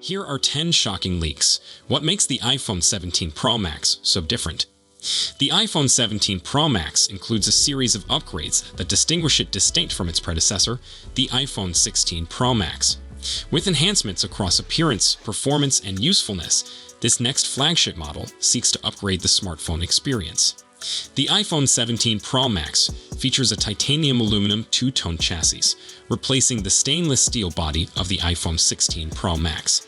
Here are 10 shocking leaks. What makes the iPhone 17 Pro Max so different? The iPhone 17 Pro Max includes a series of upgrades that distinguish it distinct from its predecessor, the iPhone 16 Pro Max. With enhancements across appearance, performance, and usefulness, this next flagship model seeks to upgrade the smartphone experience. The iPhone 17 Pro Max features a titanium aluminum two-tone chassis, replacing the stainless steel body of the iPhone 16 Pro Max.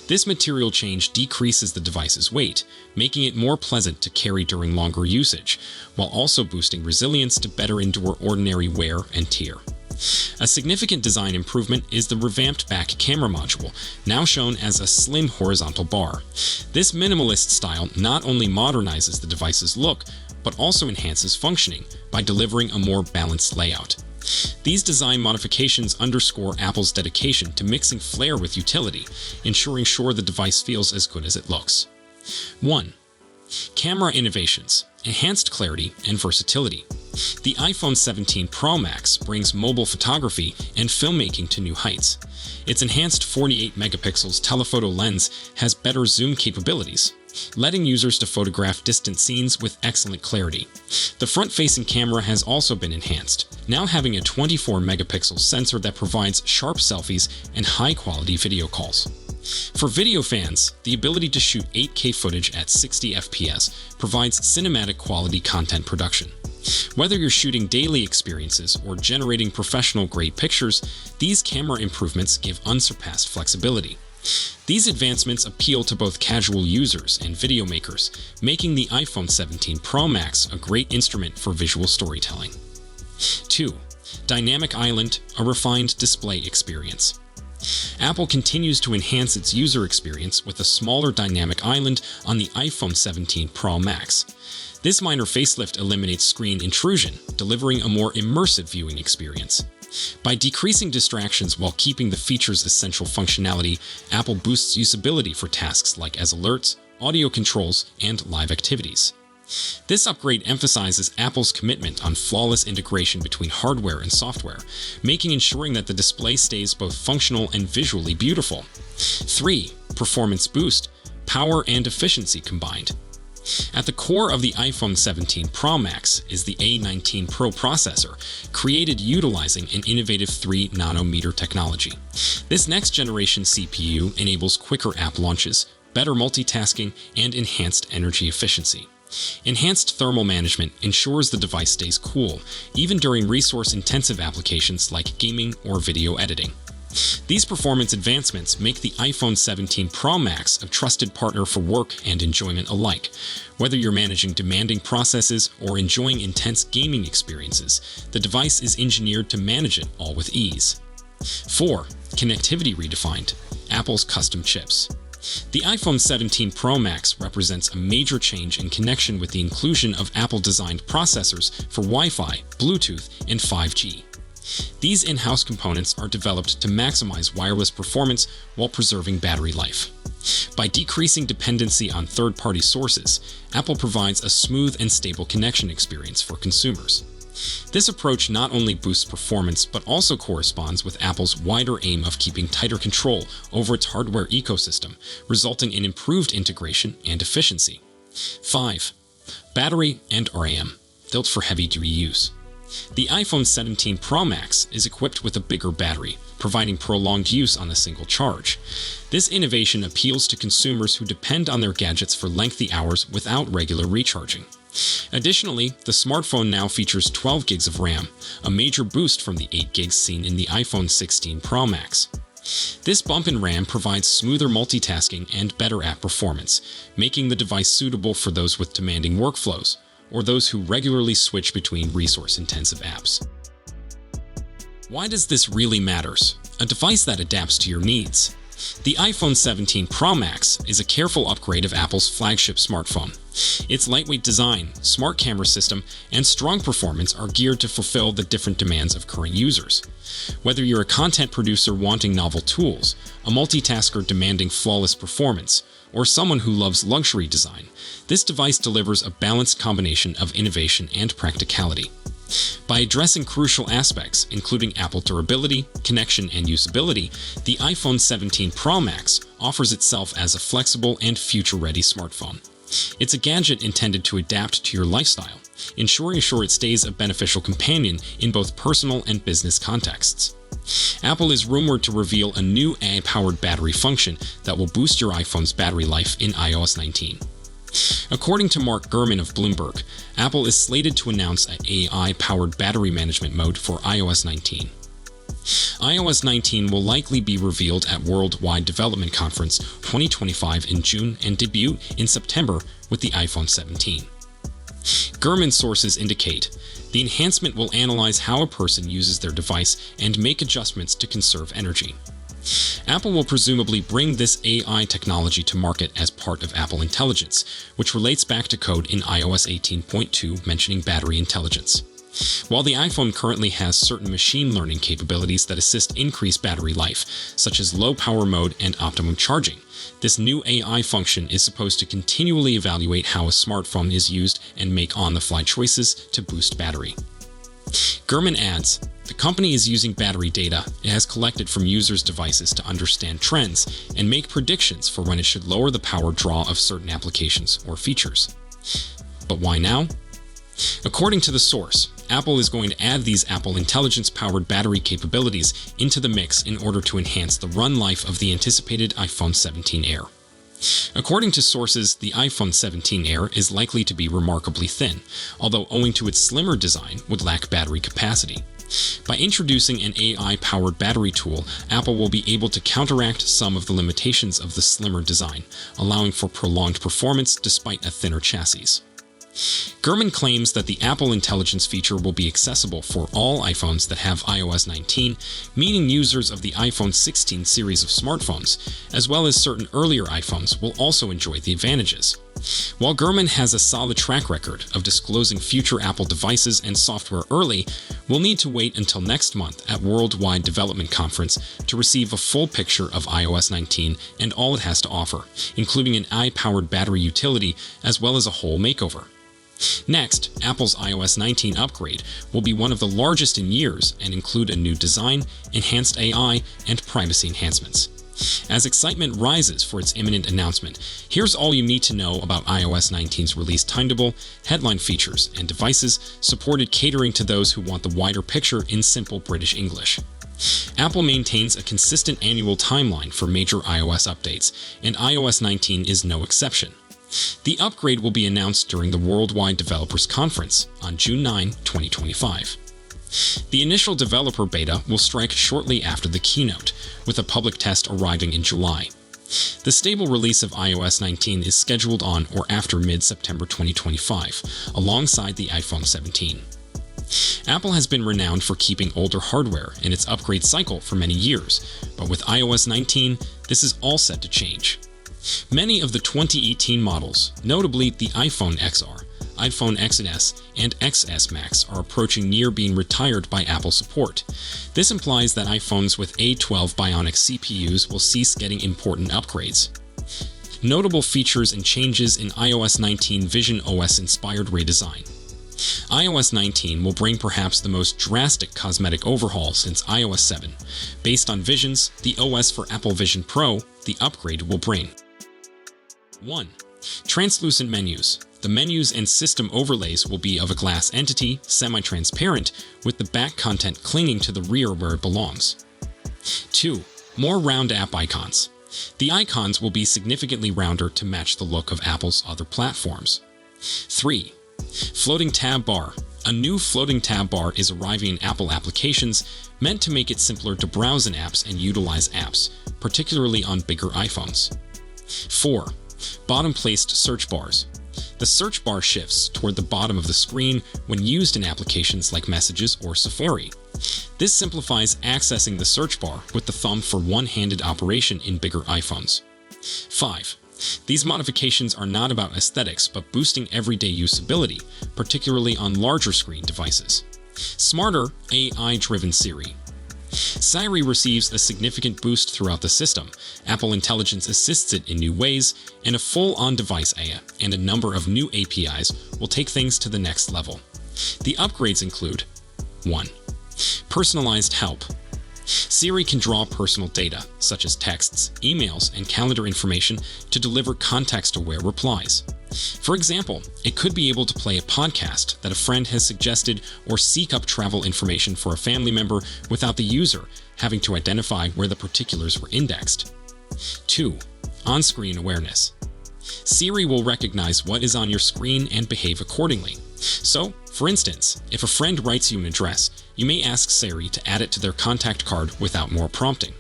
This material change decreases the device's weight, making it more pleasant to carry during longer usage, while also boosting resilience to better endure ordinary wear and tear. A significant design improvement is the revamped back camera module, now shown as a slim horizontal bar. This minimalist style not only modernizes the device's look, but also enhances functioning by delivering a more balanced layout. These design modifications underscore Apple's dedication to mixing flair with utility, ensuring the device feels as good as it looks. 1. Camera innovations, enhanced clarity, and versatility. The iPhone 17 Pro Max brings mobile photography and filmmaking to new heights. Its enhanced 48-megapixel telephoto lens has better zoom capabilities, letting users to photograph distant scenes with excellent clarity. The front-facing camera has also been enhanced, now having a 24-megapixel sensor that provides sharp selfies and high-quality video calls. For video fans, the ability to shoot 8K footage at 60 FPS provides cinematic quality content production. Whether you're shooting daily experiences or generating professional-grade pictures, these camera improvements give unsurpassed flexibility. These advancements appeal to both casual users and video makers, making the iPhone 17 Pro Max a great instrument for visual storytelling. 2. Dynamic Island, a refined display experience. Apple continues to enhance its user experience with a smaller dynamic island on the iPhone 17 Pro Max. This minor facelift eliminates screen intrusion, delivering a more immersive viewing experience. By decreasing distractions while keeping the feature's essential functionality, Apple boosts usability for tasks like as alerts, audio controls, and live activities. This upgrade emphasizes Apple's commitment on flawless integration between hardware and software, ensuring that the display stays both functional and visually beautiful. 3. Performance boost, power and efficiency combined. At the core of the iPhone 17 Pro Max is the A19 Pro processor, created utilizing an innovative 3-nanometer technology. This next-generation CPU enables quicker app launches, better multitasking, and enhanced energy efficiency. Enhanced thermal management ensures the device stays cool, even during resource-intensive applications like gaming or video editing. These performance advancements make the iPhone 17 Pro Max a trusted partner for work and enjoyment alike. Whether you're managing demanding processes or enjoying intense gaming experiences, the device is engineered to manage it all with ease. 4. Connectivity redefined, Apple's custom chips. The iPhone 17 Pro Max represents a major change in connection with the inclusion of Apple-designed processors for Wi-Fi, Bluetooth, and 5G. These in-house components are developed to maximize wireless performance while preserving battery life. By decreasing dependency on third-party sources, Apple provides a smooth and stable connection experience for consumers. This approach not only boosts performance but also corresponds with Apple's wider aim of keeping tighter control over its hardware ecosystem, resulting in improved integration and efficiency. 5. Battery and RAM, built for heavy-duty use. The iPhone 17 Pro Max is equipped with a bigger battery, providing prolonged use on a single charge. This innovation appeals to consumers who depend on their gadgets for lengthy hours without regular recharging. Additionally, the smartphone now features 12 gigs of RAM, a major boost from the 8 gigs seen in the iPhone 16 Pro Max. This bump in RAM provides smoother multitasking and better app performance, making the device suitable for those with demanding workflows, or those who regularly switch between resource-intensive apps. Why does this really matter? A device that adapts to your needs. The iPhone 17 Pro Max is a careful upgrade of Apple's flagship smartphone. Its lightweight design, smart camera system, and strong performance are geared to fulfill the different demands of current users. Whether you're a content producer wanting novel tools, a multitasker demanding flawless performance, or someone who loves luxury design, this device delivers a balanced combination of innovation and practicality. By addressing crucial aspects, including Apple durability, connection, and usability, the iPhone 17 Pro Max offers itself as a flexible and future-ready smartphone. It's a gadget intended to adapt to your lifestyle, ensuring it stays a beneficial companion in both personal and business contexts. Apple is rumored to reveal a new AI-powered battery function that will boost your iPhone's battery life in iOS 19. According to Mark Gurman of Bloomberg, Apple is slated to announce an AI-powered battery management mode for iOS 19. iOS 19 will likely be revealed at Worldwide Development Conference 2025 in June and debut in September with the iPhone 17. Gurman sources indicate the enhancement will analyze how a person uses their device and make adjustments to conserve energy. Apple will presumably bring this AI technology to market as part of Apple Intelligence, which relates back to code in iOS 18.2 mentioning battery intelligence. While the iPhone currently has certain machine learning capabilities that assist increased battery life, such as low power mode and optimum charging, this new AI function is supposed to continually evaluate how a smartphone is used and make on-the-fly choices to boost battery. Gurman adds, the company is using battery data it has collected from users' devices to understand trends and make predictions for when it should lower the power draw of certain applications or features. But why now? According to the source, Apple is going to add these Apple Intelligence-powered battery capabilities into the mix in order to enhance the run life of the anticipated iPhone 17 Air. According to sources, the iPhone 17 Air is likely to be remarkably thin, although owing to its slimmer design would lack battery capacity. By introducing an AI-powered battery tool, Apple will be able to counteract some of the limitations of the slimmer design, allowing for prolonged performance despite a thinner chassis. Gurman claims that the Apple Intelligence feature will be accessible for all iPhones that have iOS 19, meaning users of the iPhone 16 series of smartphones, as well as certain earlier iPhones, will also enjoy the advantages. While Gurman has a solid track record of disclosing future Apple devices and software early, we'll need to wait until next month at Worldwide Development Conference to receive a full picture of iOS 19 and all it has to offer, including an AI-powered battery utility as well as a whole makeover. Next, Apple's iOS 19 upgrade will be one of the largest in years and include a new design, enhanced AI, and privacy enhancements. As excitement rises for its imminent announcement, here's all you need to know about iOS 19's release timetable, headline features, and devices supported catering to those who want the wider picture in simple British English. Apple maintains a consistent annual timeline for major iOS updates, and iOS 19 is no exception. The upgrade will be announced during the Worldwide Developers Conference on June 9, 2025. The initial developer beta will strike shortly after the keynote, with a public test arriving in July. The stable release of iOS 19 is scheduled on or after mid-September 2025, alongside the iPhone 17. Apple has been renowned for keeping older hardware in its upgrade cycle for many years, but with iOS 19, this is all set to change. Many of the 2018 models, notably the iPhone XR, iPhone XS, and XS Max, are approaching near being retired by Apple support. This implies that iPhones with A12 Bionic CPUs will cease getting important upgrades. Notable features and changes in iOS 19 Vision OS-inspired redesign. iOS 19 will bring perhaps the most drastic cosmetic overhaul since iOS 7. Based on Visions, the OS for Apple Vision Pro, the upgrade will bring 1. Translucent menus. The menus and system overlays will be of a glass entity, semi-transparent, with the back content clinging to the rear where it belongs. 2. More round app icons. The icons will be significantly rounder to match the look of Apple's other platforms. 3. Floating tab bar. A new floating tab bar is arriving in Apple applications, meant to make it simpler to browse in apps and utilize apps, particularly on bigger iPhones. 4. Bottom-placed search bars. The search bar shifts toward the bottom of the screen when used in applications like Messages or Safari. This simplifies accessing the search bar with the thumb for one-handed operation in bigger iPhones. 5. These modifications are not about aesthetics but boosting everyday usability, particularly on larger screen devices. Smarter, AI-driven Siri. Siri receives a significant boost throughout the system. Apple Intelligence assists it in new ways, and a full on-device AI and a number of new APIs will take things to the next level. The upgrades include 1. Personalized help. Siri can draw personal data, such as texts, emails, and calendar information, to deliver context-aware replies. For example, it could be able to play a podcast that a friend has suggested or seek up travel information for a family member without the user having to identify where the particulars were indexed. 2. On-screen awareness. Siri will recognize what is on your screen and behave accordingly. So, for instance, if a friend writes you an address, you may ask Siri to add it to their contact card without more prompting.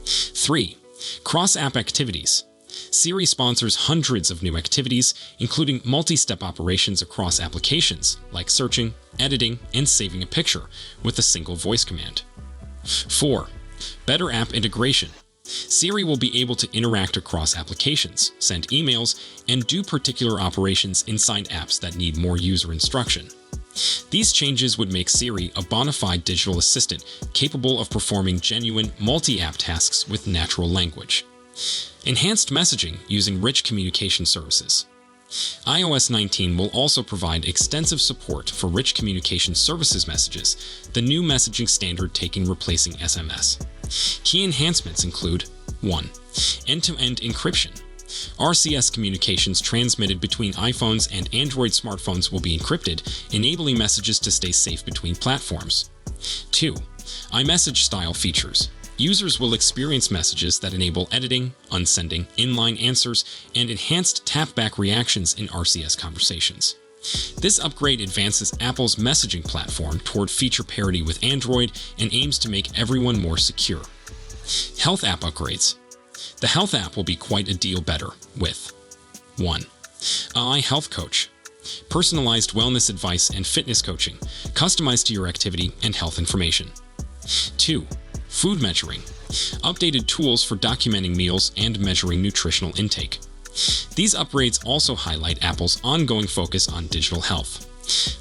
3. Cross-app activities. Siri sponsors hundreds of new activities, including multi-step operations across applications, like searching, editing, and saving a picture, with a single voice command. 4. Better app integration. Siri will be able to interact across applications, send emails, and do particular operations inside apps that need more user instruction. These changes would make Siri a bona fide digital assistant capable of performing genuine multi-app tasks with natural language. Enhanced messaging using rich communication services. iOS 19 will also provide extensive support for rich communication services messages, the new messaging standard replacing SMS. Key enhancements include 1. End-to-end encryption. RCS communications transmitted between iPhones and Android smartphones will be encrypted, enabling messages to stay safe between platforms. 2. iMessage-style features. Users will experience messages that enable editing, unsending, inline answers, and enhanced tap-back reactions in RCS conversations. This upgrade advances Apple's messaging platform toward feature parity with Android and aims to make everyone more secure. Health app upgrades. The Health app will be quite a deal better with 1. iHealth Coach. Personalized wellness advice and fitness coaching, customized to your activity and health information. 2. Food measuring. Updated tools for documenting meals and measuring nutritional intake. These upgrades also highlight Apple's ongoing focus on digital health.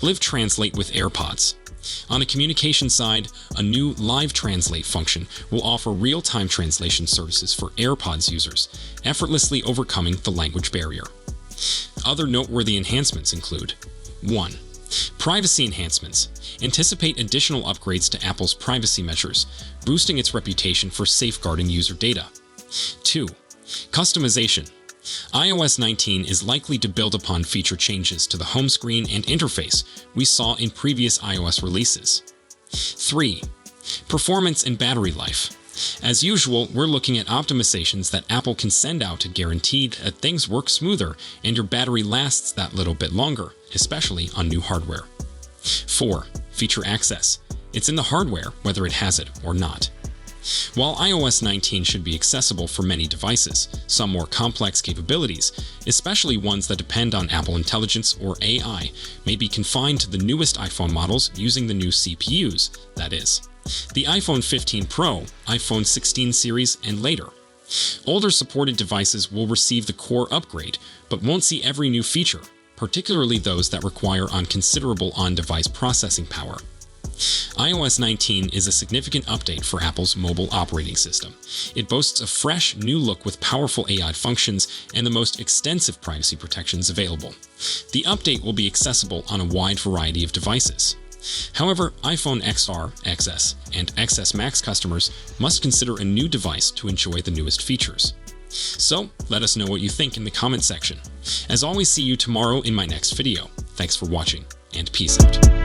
Live Translate with AirPods. On the communication side, a new Live Translate function will offer real-time translation services for AirPods users, effortlessly overcoming the language barrier. Other noteworthy enhancements include 1. Privacy enhancements. Anticipate additional upgrades to Apple's privacy measures, boosting its reputation for safeguarding user data. 2. Customization. iOS 19 is likely to build upon feature changes to the home screen and interface we saw in previous iOS releases. 3. Performance and battery life. As usual, we're looking at optimizations that Apple can send out to guarantee that things work smoother and your battery lasts that little bit longer, especially on new hardware. 4. Feature access. It's in the hardware, whether it has it or not. While iOS 19 should be accessible for many devices, some more complex capabilities, especially ones that depend on Apple Intelligence or AI, may be confined to the newest iPhone models using the new CPUs, that is, the iPhone 15 Pro, iPhone 16 series, and later. Older supported devices will receive the core upgrade, but won't see every new feature, particularly those that require considerable on-device processing power. iOS 19 is a significant update for Apple's mobile operating system. It boasts a fresh, new look with powerful AI functions and the most extensive privacy protections available. The update will be accessible on a wide variety of devices. However, iPhone XR, XS, and XS Max customers must consider a new device to enjoy the newest features. So, let us know what you think in the comment section. As always, see you tomorrow in my next video. Thanks for watching, and peace out.